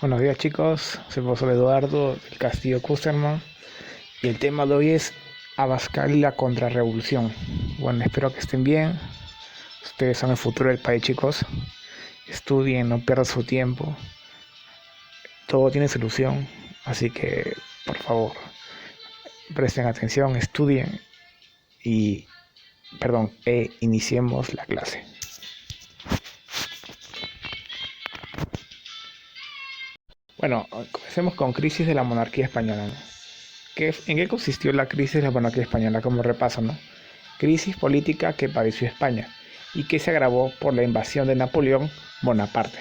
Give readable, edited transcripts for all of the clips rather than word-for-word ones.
Buenos días chicos, soy el profesor Eduardo del Castillo Kusterman y el tema de hoy es Abascal y la contrarrevolución. Bueno, espero que estén bien, ustedes son el futuro del país chicos, estudien, no pierdan su tiempo, todo tiene solución, así que por favor presten atención, estudien y, iniciemos la clase. Bueno, comencemos con crisis de la monarquía española, ¿no? ¿En qué consistió la crisis de la monarquía española? Como repaso, ¿no? Crisis política que padeció España y que se agravó por la invasión de Napoleón Bonaparte,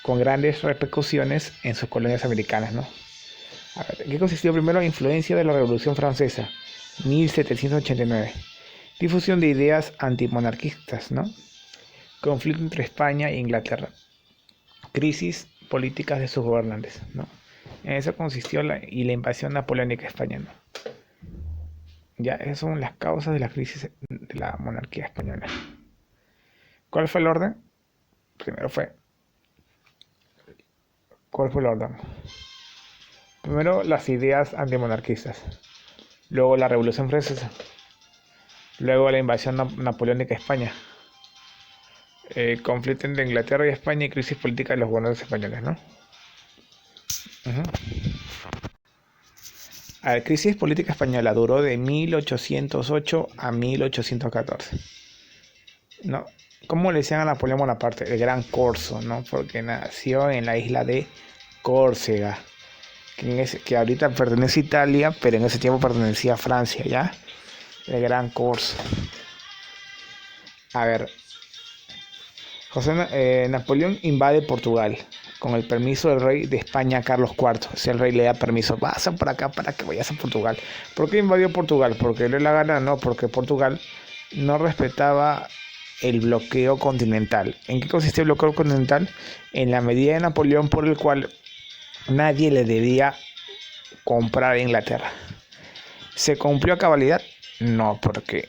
con grandes repercusiones en sus colonias americanas, ¿no? A ver, ¿en qué consistió primero la influencia de la Revolución Francesa, 1789? Difusión de ideas antimonarquistas, ¿no? Conflicto entre España e Inglaterra. Crisis políticas de sus gobernantes, ¿no? En eso consistió la invasión napoleónica a España, ¿no? Ya, esas son las causas de la crisis de la monarquía española. ¿Cuál fue el orden? Primero fue, ¿Cuál fue el orden? Primero las ideas antimonarquistas, luego la Revolución Francesa, luego la invasión napoleónica a España, conflicto entre Inglaterra y España y crisis política de los gobernantes españoles, ¿no? Uh-huh. La crisis política española duró de 1808 a 1814. ¿No? ¿Cómo le decían a Napoleón Bonaparte? El Gran Corso, ¿no? Porque nació en la isla de Córcega, que ahorita pertenece a Italia, pero en ese tiempo pertenecía a Francia, ¿ya? El Gran Corso. A ver, Napoleón invade Portugal con el permiso del rey de España, Carlos IV. Si el rey le da permiso, pasa por acá para que vayas a Portugal. ¿Por qué invadió Portugal? Porque le la gana, no, porque Portugal no respetaba el bloqueo continental. ¿En qué consiste el bloqueo continental? En la medida de Napoleón por el cual nadie le debía comprar a Inglaterra. ¿Se cumplió a cabalidad? No, porque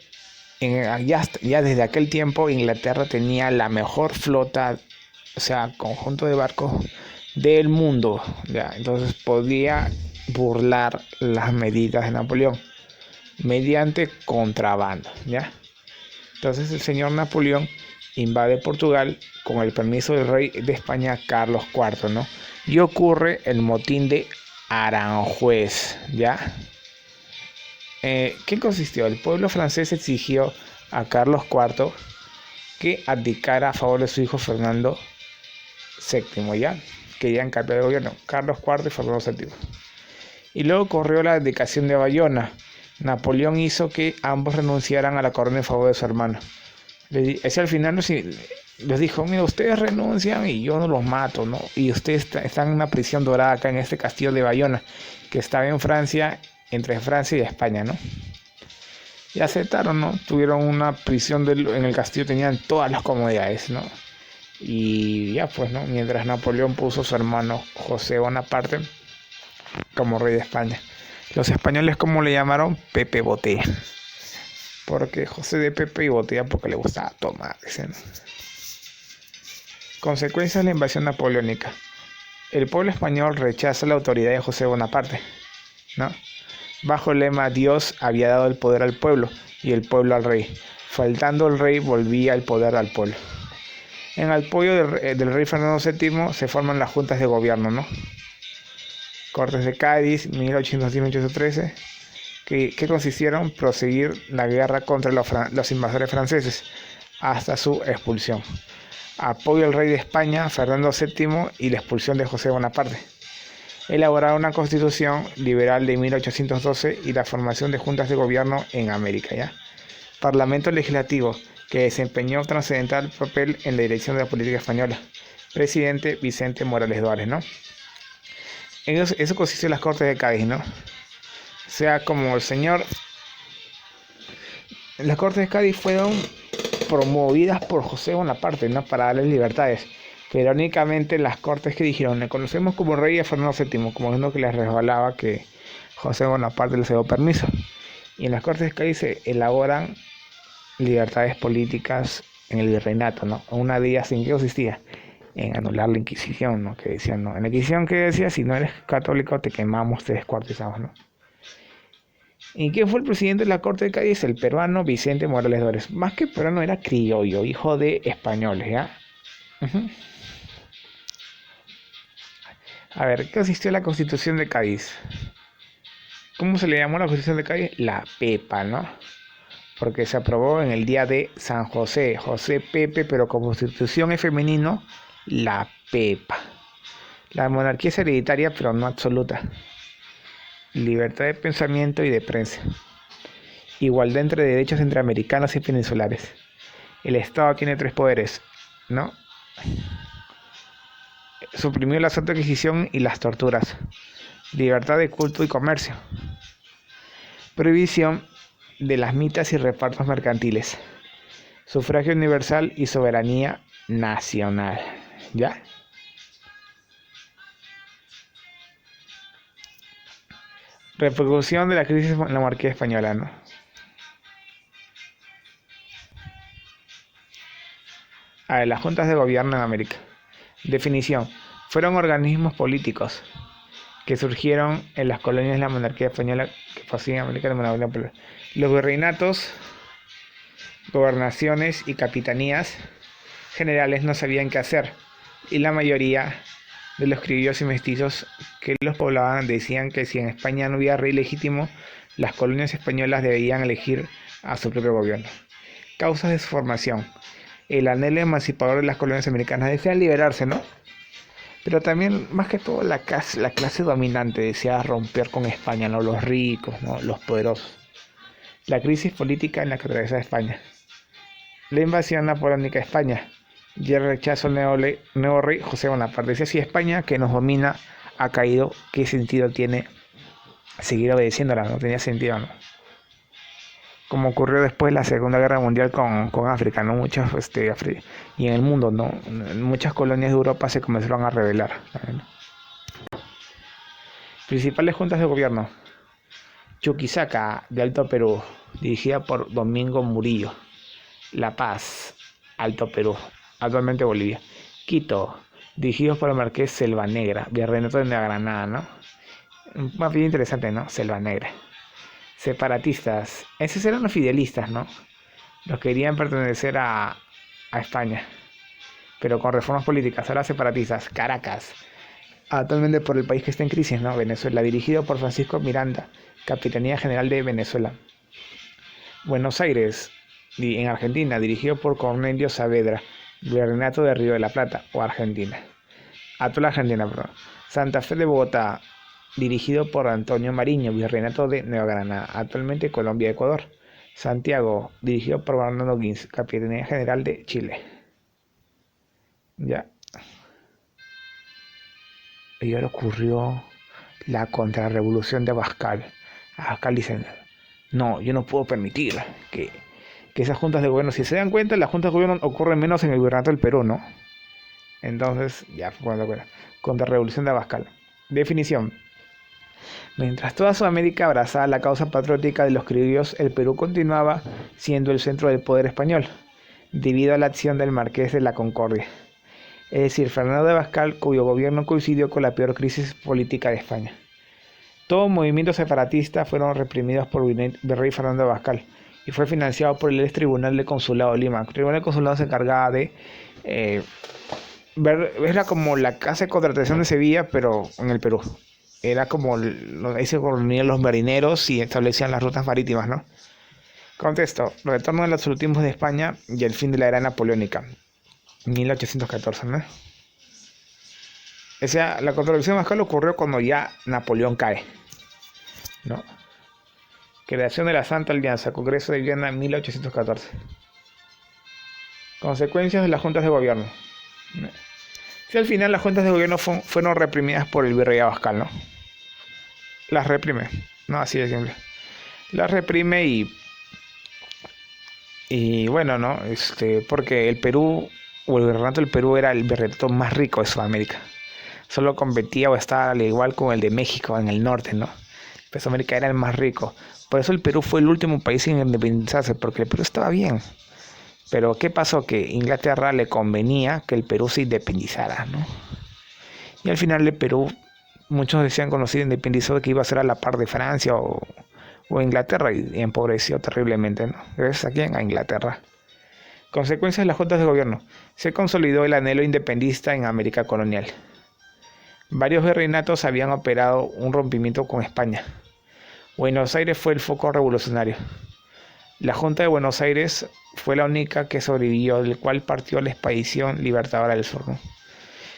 ya desde aquel tiempo Inglaterra tenía la mejor flota, o sea, conjunto de barcos del mundo, ¿ya? Entonces podía burlar las medidas de Napoleón mediante contrabando, ¿ya? Entonces el señor Napoleón invade Portugal con el permiso del rey de España Carlos IV, ¿no? Y ocurre el motín de Aranjuez, ¿ya? ¿Qué consistió? El pueblo francés exigió a Carlos IV que abdicara a favor de su hijo Fernando VII, ¿ya? Querían cambiar de gobierno, Carlos IV y Fernando VII. Y luego corrió la abdicación de Bayona. Napoleón hizo que ambos renunciaran a la corona en favor de su hermano. Al final les dijo, mira, ustedes renuncian y yo no los mato, ¿no? Y ustedes están en una prisión dorada acá en este castillo de Bayona, que estaba en Francia, entre Francia y España, ¿no? Y aceptaron, ¿no? Tuvieron una prisión en el castillo, tenían todas las comodidades, ¿no? Y ya pues, ¿no? Mientras Napoleón puso a su hermano José Bonaparte como rey de España. Los españoles, ¿cómo le llamaron? Pepe Botella. Porque José de Pepe y Botella porque le gustaba tomar, dicen. Consecuencias de la invasión napoleónica. El pueblo español rechaza la autoridad de José Bonaparte, ¿no? Bajo el lema Dios había dado el poder al pueblo y el pueblo al rey. Faltando el rey volvía el poder al pueblo. En apoyo del rey Fernando VII se forman las juntas de gobierno, ¿no? Cortes de Cádiz, 1810-1813, que consistieron proseguir la guerra contra los invasores franceses hasta su expulsión. Apoyo al rey de España, Fernando VII, y la expulsión de José Bonaparte. Elaborar una constitución liberal de 1812 y la formación de juntas de gobierno en América, ¿ya? Parlamento legislativo, que desempeñó trascendental papel en la dirección de la política española. Presidente Vicente Morales Duárez, ¿no? Eso consistió en las Cortes de Cádiz, ¿no? O sea, como el señor... Las Cortes de Cádiz fueron promovidas por José Bonaparte, ¿no? Para darles libertades. Pero únicamente las Cortes que dijeron, le conocemos como rey a Fernando VII, como uno que les resbalaba que José Bonaparte les dio permiso. Y en las Cortes de Cádiz se elaboran libertades políticas en el virreinato, ¿no? Una de ellas, ¿en qué consistía? en anular la Inquisición, ¿no? Que decían, no, en la Inquisición que decía, si no eres católico te quemamos, te descuartizamos, ¿no? ¿Y quién fue el presidente de la Corte de Cádiz? El peruano Vicente Morales Dores. Más que peruano, era criollo, hijo de españoles, ¿ya? Uh-huh. A ver, ¿qué consistió la Constitución de Cádiz? ¿Cómo se le llamó la Constitución de Cádiz? La Pepa, ¿no? Porque se aprobó en el día de San José, José Pepe, pero como Constitución es femenino, la Pepa. La monarquía es hereditaria, pero no absoluta. Libertad de pensamiento y de prensa. Igualdad entre derechos entre americanos y peninsulares. El Estado tiene 3 poderes, ¿no? Suprimió la Santa Inquisición y las torturas. Libertad de culto y comercio. Prohibición de las mitas y repartos mercantiles. Sufragio universal y soberanía nacional. ¿Ya? Repercusión de la crisis en la monarquía española, ¿no? A ver, las juntas de gobierno en América. Definición. Fueron organismos políticos que surgieron en las colonias de la monarquía española que poseían América de Managua. Los virreinatos, gobernaciones y capitanías generales no sabían qué hacer, y la mayoría de los criollos y mestizos que los poblaban decían que si en España no había rey legítimo, las colonias españolas debían elegir a su propio gobierno. Causas de su formación. El anhelo emancipador de las colonias americanas desean liberarse, ¿no? Pero también, más que todo, la clase dominante deseaba romper con España, ¿no? Los ricos, ¿no? Los poderosos. La crisis política en la que atravesaba España. La invasión napoleónica a España y el rechazo al nuevo rey José Bonaparte. Decía, si España, que nos domina, ha caído, ¿qué sentido tiene seguir obedeciéndola? No tenía sentido, ¿no? Como ocurrió después de la Segunda Guerra Mundial con África, ¿no? Muchas, y en el mundo, ¿no? Muchas colonias de Europa se comenzaron a rebelar, ¿no? Principales juntas de gobierno. Chuquisaca, de Alto Perú, dirigida por Domingo Murillo. La Paz, Alto Perú, actualmente Bolivia. Quito, dirigidos por el marqués Selva Negra, virreinato de Nueva Granada, ¿no? Más bien interesante, ¿no? Selva Negra. Separatistas, esos eran los fidelistas, ¿no? Los que querían pertenecer a España, pero con reformas políticas. Ahora separatistas. Caracas, actualmente por el país que está en crisis, ¿no? Venezuela, dirigido por Francisco Miranda, Capitanía General de Venezuela. Buenos Aires, en Argentina, dirigido por Cornelio Saavedra, Virreinato de Río de la Plata, o Argentina. Actual Argentina, perdón. Santa Fe de Bogotá, dirigido por Antonio Mariño, Virreinato de Nueva Granada, actualmente Colombia, Ecuador. Santiago, dirigido por Bernardo O'Higgins, Capitanía General de Chile. Ya. Y ahora ocurrió la contrarrevolución de Abascal. Abascal dice, no, yo no puedo permitir que esas juntas de gobierno, si se dan cuenta, las juntas de gobierno ocurren menos en el virreinato del Perú, ¿no? Entonces, ya, contrarrevolución de Abascal. Definición. Mientras toda Sudamérica abrazaba la causa patriótica de los criollos, el Perú continuaba siendo el centro del poder español, debido a la acción del Marqués de la Concordia, es decir, Fernando de Abascal, cuyo gobierno coincidió con la peor crisis política de España. Todo movimiento separatista fueron reprimidos por el virrey Fernando de Abascal y fue financiado por el ex Tribunal de Consulado de Lima. El Tribunal de Consulado se encargaba de era como la casa de contratación de Sevilla, pero en el Perú. Era como ahí se reunían los marineros y establecían las rutas marítimas, ¿no? Contexto: retorno del absolutismo de España y el fin de la era napoleónica, 1814, ¿no? O sea, la contrarrevolución de Abascal ocurrió cuando ya Napoleón cae, ¿no? Creación de la Santa Alianza, Congreso de Viena, 1814. Consecuencias de las juntas de gobierno. Si al final las juntas de gobierno fueron reprimidas por el virrey Abascal, ¿no? Las reprime, no, así de simple. Las reprime y bueno, ¿no? Porque el Perú, o el virreinato del Perú, era el virreinato más rico de Sudamérica. Solo competía o estaba al igual con el de México en el norte, ¿no? Pero Sudamérica era el más rico. Por eso el Perú fue el último país en independizarse, porque el Perú estaba bien. Pero ¿qué pasó? Que Inglaterra le convenía que el Perú se independizara, ¿no? Y al final el Perú, muchos decían cuando se independizó que iba a ser a la par de Francia o Inglaterra y empobreció terriblemente, ¿no? Gracias a quién, a Inglaterra. Consecuencias de las juntas de gobierno. Se consolidó el anhelo independentista en América colonial. Varios virreinatos habían operado un rompimiento con España. Buenos Aires fue el foco revolucionario. La Junta de Buenos Aires fue la única que sobrevivió, del cual partió la expedición libertadora del sur, ¿no? O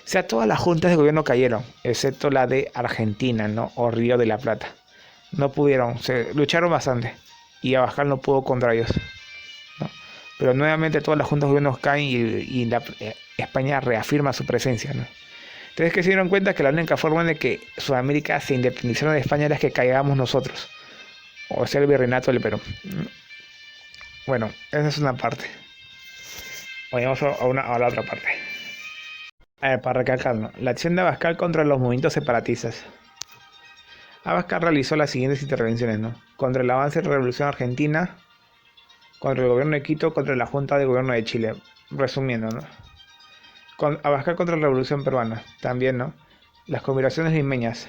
sea, todas las juntas de gobierno cayeron, excepto la de Argentina, ¿no? O Río de la Plata. No pudieron, se lucharon bastante y Abascal no pudo contra ellos, ¿no? Pero nuevamente todas las juntas de gobierno caen y España reafirma su presencia, ¿no? Entonces que se dieron cuenta que la única forma de que Sudamérica se independizara de España era que caigamos nosotros, o sea el virreinato del Perú. Bueno, esa es una parte. Vayamos a la otra parte. A ver, para recalcarlo, la acción de Abascal contra los movimientos separatistas. Abascal realizó las siguientes intervenciones, ¿no? Contra el avance de la Revolución Argentina, contra el gobierno de Quito, contra la Junta de Gobierno de Chile. Resumiendo, ¿no? Abascal contra la Revolución Peruana, también, ¿no? Las conspiraciones limeñas.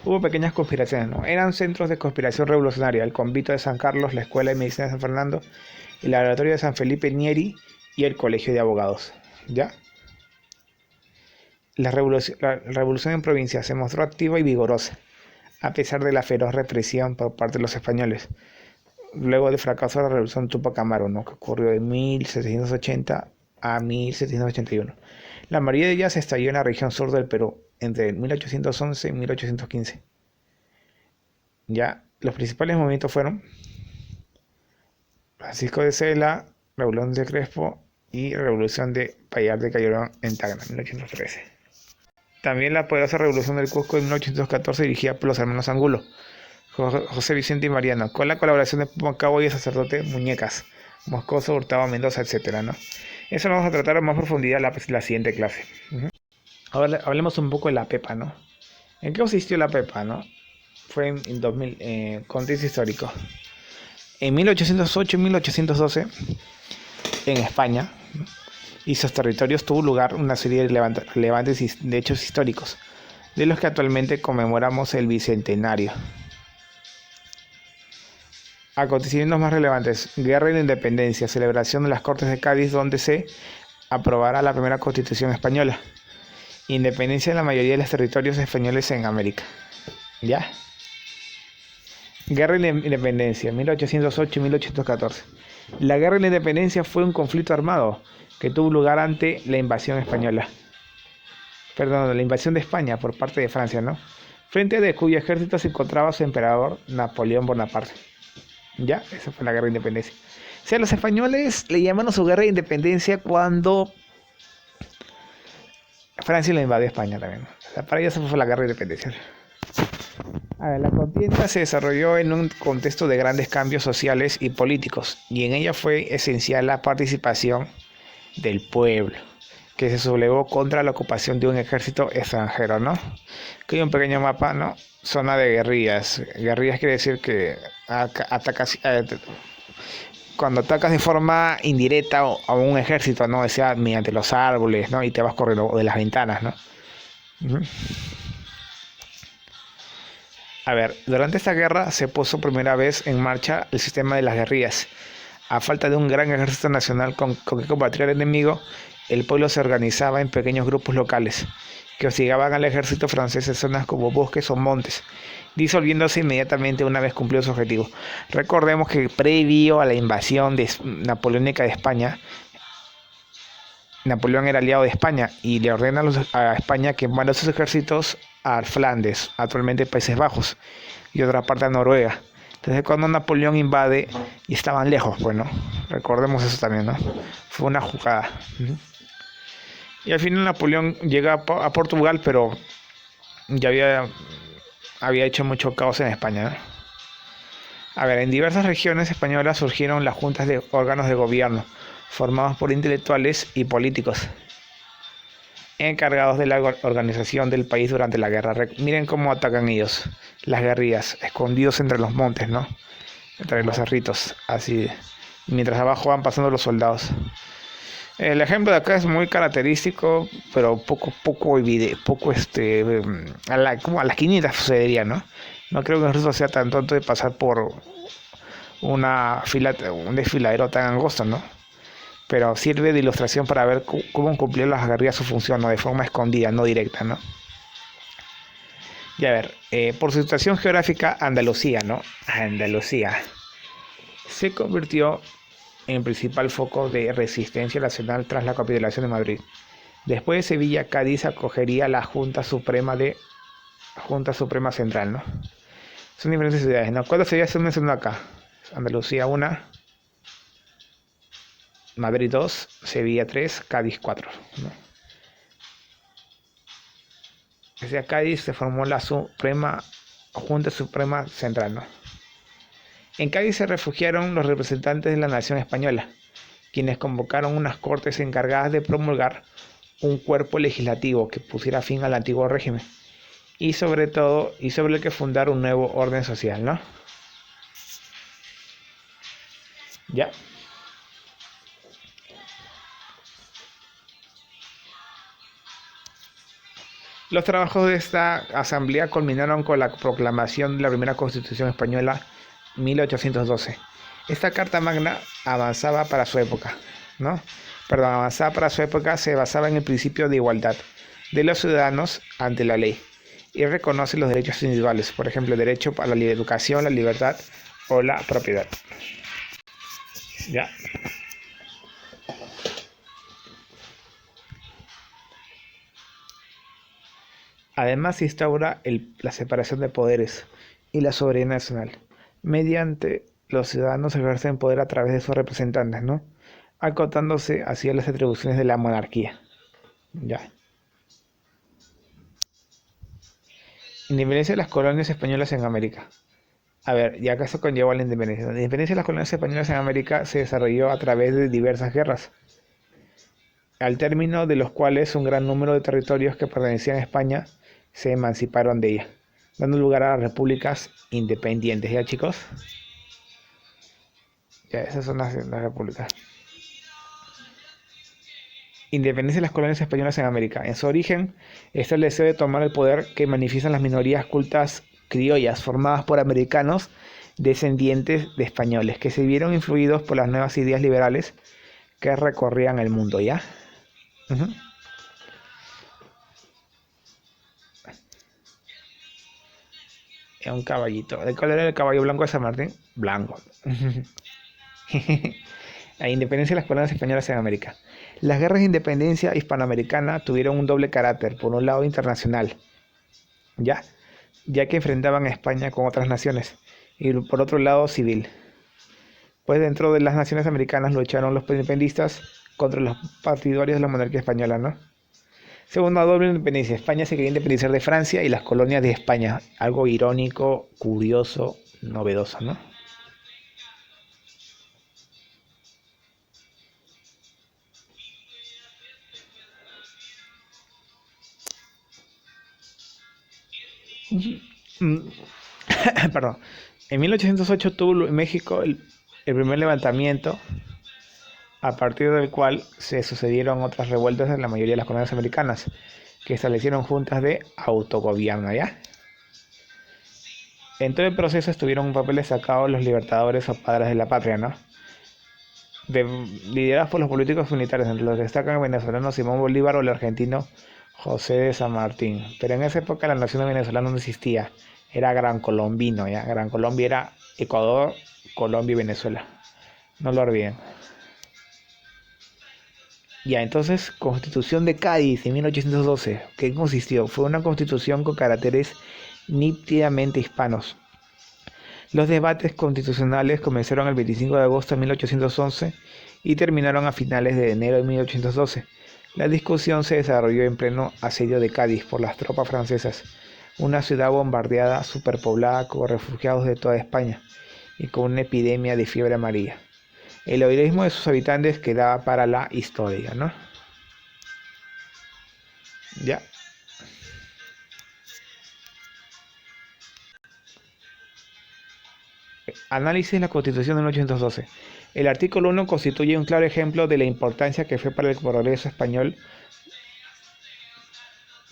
Hubo pequeñas conspiraciones, ¿no? Eran centros de conspiración revolucionaria: el Convito de San Carlos, la Escuela de Medicina de San Fernando, el Laboratorio de San Felipe Nieri y el Colegio de Abogados, ¿ya? La revolución en provincia se mostró activa y vigorosa, a pesar de la feroz represión por parte de los españoles, luego del fracaso de la Revolución Tupac Amaru, ¿no? Que ocurrió de 1780 a 1781. La mayoría de ellas estalló en la región sur del Perú, entre 1811 y 1815. Ya, los principales movimientos fueron Francisco de Sela, Revolución de Crespo y Revolución de Payar de Calderón en Tacna, 1813. También la poderosa Revolución del Cusco en 1814, dirigida por los hermanos Angulo, José Vicente y Mariano, con la colaboración de Pomacabo y el sacerdote Muñecas, Moscoso, Hurtado, Mendoza, etc., ¿no? Eso lo vamos a tratar a más profundidad la siguiente clase. Ahora hablemos un poco de la PEPA, ¿no? ¿En qué consistió la PEPA, no? Fue en 2000, contexto histórico. En 1808 y 1812, en España y sus territorios tuvo lugar una serie de relevantes de hechos históricos, de los que actualmente conmemoramos el bicentenario. Acontecimientos más relevantes: Guerra de la Independencia, celebración de las Cortes de Cádiz, donde se aprobará la primera Constitución española. Independencia de la mayoría de los territorios españoles en América. ¿Ya? Guerra de la Independencia, 1808 y 1814. La Guerra de la Independencia fue un conflicto armado que tuvo lugar ante la invasión española. La invasión de España por parte de Francia, ¿no? Frente de cuyo ejército se encontraba su emperador Napoleón Bonaparte. ¿Ya? Esa fue la Guerra de Independencia. O sea, los españoles le llamaron su Guerra de Independencia cuando Francia le invadió a España también, ¿no? O sea, para ellos esa fue la Guerra de Independencia. A ver, la contienda se desarrolló en un contexto de grandes cambios sociales y políticos, y en ella fue esencial la participación del pueblo, que se sublevó contra la ocupación de un ejército extranjero, ¿no? Aquí hay un pequeño mapa, ¿no? Zona de guerrillas. Guerrillas quiere decir que atacas, cuando atacas de forma indirecta a un ejército, ¿no? O sea, mediante los árboles, ¿no? Y te vas corriendo de las ventanas, ¿no? A ver, durante esta guerra se puso primera vez en marcha el sistema de las guerrillas. A falta de un gran ejército nacional con que combatir al enemigo, el pueblo se organizaba en pequeños grupos locales que hostigaban al ejército francés en zonas como bosques o montes, disolviéndose inmediatamente una vez cumplido su objetivo. Recordemos que previo a la invasión napoleónica de España, Napoleón era aliado de España y le ordena a España que mande sus ejércitos a Flandes, actualmente Países Bajos, y otra parte a Noruega. Entonces cuando Napoleón invade, y estaban lejos, bueno, recordemos eso también, ¿no? Fue una jugada. Y al final Napoleón llega a Portugal, pero ya había hecho mucho caos en España, ¿no? A ver, en diversas regiones españolas surgieron las juntas de órganos de gobierno, formados por intelectuales y políticos, encargados de la organización del país durante la guerra. Miren cómo atacan ellos, las guerrillas, escondidos entre los montes, ¿no? Entre los cerritos, así. mientras abajo van pasando los soldados. El ejemplo de acá es muy característico, pero poco evidente, como a la esquinita sucedería, ¿no? No creo que el ruso sea tan tonto de pasar por un desfiladero tan angosto, ¿no? Pero sirve de ilustración para ver cómo cumplían las guerrillas su función, ¿no? De forma escondida, no directa, ¿no? Y a ver, por su situación geográfica, Andalucía, ¿no? Andalucía se convirtió en principal foco de resistencia nacional tras la capitulación de Madrid. Después de Sevilla, Cádiz acogería la Junta Suprema Central, ¿no? Son diferentes ciudades, ¿no? ¿Cuántas ciudades se mencionan acá? Andalucía 1, Madrid 2, Sevilla 3, Cádiz 4, ¿no? Desde Cádiz se formó la Junta Suprema Central, ¿no? En Cádiz se refugiaron los representantes de la nación española, quienes convocaron unas cortes encargadas de promulgar un cuerpo legislativo que pusiera fin al antiguo régimen y sobre el que fundar un nuevo orden social, ¿no? Ya. Los trabajos de esta asamblea culminaron con la proclamación de la primera Constitución española 1812. Esta Carta Magna avanzaba para su época, ¿no? Avanzaba para su época, se basaba en el principio de igualdad de los ciudadanos ante la ley y reconoce los derechos individuales, por ejemplo, el derecho a la educación, la libertad o la propiedad. Ya. Además, se instaura la separación de poderes y la soberanía nacional. Mediante los ciudadanos ejercen poder a través de sus representantes, ¿no? Acotándose así a las atribuciones de la monarquía. Ya. Independencia de las colonias españolas en América. A ver, ya que eso conllevó a la independencia. La independencia de las colonias españolas en América se desarrolló a través de diversas guerras, al término de los cuales un gran número de territorios que pertenecían a España se emanciparon de ella, dando lugar a repúblicas independientes. ¿Ya, chicos? Ya, esas son las repúblicas. Independencia de las colonias españolas en América. En su origen está el deseo de tomar el poder que manifiestan las minorías cultas criollas formadas por americanos descendientes de españoles que se vieron influidos por las nuevas ideas liberales que recorrían el mundo, ¿ya? Uh-huh. Es un caballito. ¿De cuál era el caballo blanco de San Martín? Blanco. La independencia de las colonias españolas en América. Las guerras de independencia hispanoamericana tuvieron un doble carácter. Por un lado, internacional, ya que enfrentaban a España con otras naciones, y por otro lado, civil. Pues dentro de las naciones americanas lucharon los independistas contra los partidarios de la monarquía española, ¿no? Segunda doble independencia. España se quería independizar de Francia y las colonias de España. Algo irónico, curioso, novedoso, ¿no? Perdón. En 1808 tuvo en México el primer levantamiento, a partir del cual se sucedieron otras revueltas en la mayoría de las colonias americanas, que establecieron juntas de autogobierno, ¿ya? En todo el proceso estuvieron un papel destacado los libertadores o padres de la patria, ¿no? Liderados por los políticos militares, entre los que destacan el venezolano Simón Bolívar o el argentino José de San Martín. Pero en esa época la nación venezolana no existía, era Gran Colombino, ¿ya? Gran Colombia era Ecuador, Colombia y Venezuela. No lo olviden. Ya, entonces, Constitución de Cádiz en 1812. ¿Qué consistió? Fue una constitución con caracteres nítidamente hispanos. Los debates constitucionales comenzaron el 25 de agosto de 1811 y terminaron a finales de enero de 1812. La discusión se desarrolló en pleno asedio de Cádiz por las tropas francesas, una ciudad bombardeada, superpoblada con refugiados de toda España y con una epidemia de fiebre amarilla. El heroísmo de sus habitantes quedaba para la historia, ¿no? Ya. Análisis de la Constitución de 1812. El artículo 1 constituye un claro ejemplo de la importancia que fue para el progreso español.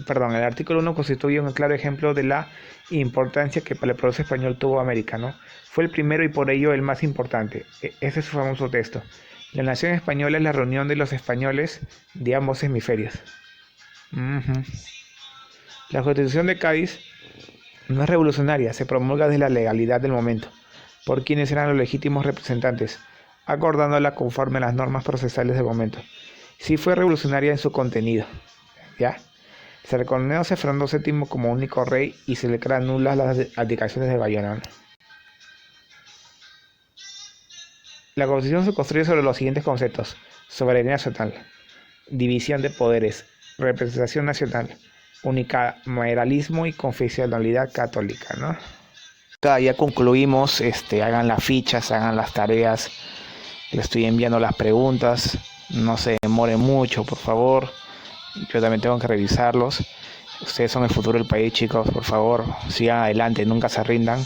El artículo 1 constituye un claro ejemplo de la importancia que para el progreso español tuvo América, ¿no? Fue el primero y por ello el más importante. Ese es su famoso texto. La nación española es la reunión de los españoles de ambos hemisferios. La Constitución de Cádiz no es revolucionaria, se promulga desde la legalidad del momento, por quienes eran los legítimos representantes, acordándola conforme a las normas procesales del momento. Sí fue revolucionaria en su contenido, ¿ya? Se reconoce a Fernando VII como único rey y se le crean nulas las abdicaciones de Bayona. La Constitución se construye sobre los siguientes conceptos: soberanía nacional, división de poderes, representación nacional, unicameralismo y confesionalidad católica, ¿no? Ya concluimos, hagan las fichas, hagan las tareas, les estoy enviando las preguntas, no se demoren mucho, por favor, yo también tengo que revisarlos. Ustedes son el futuro del país, chicos, por favor, sigan adelante, nunca se rindan,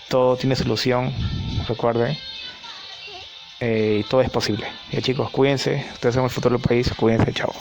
todo tiene solución, recuerden, todo es posible. Chicos, cuídense, ustedes son el futuro del país, cuídense, chao.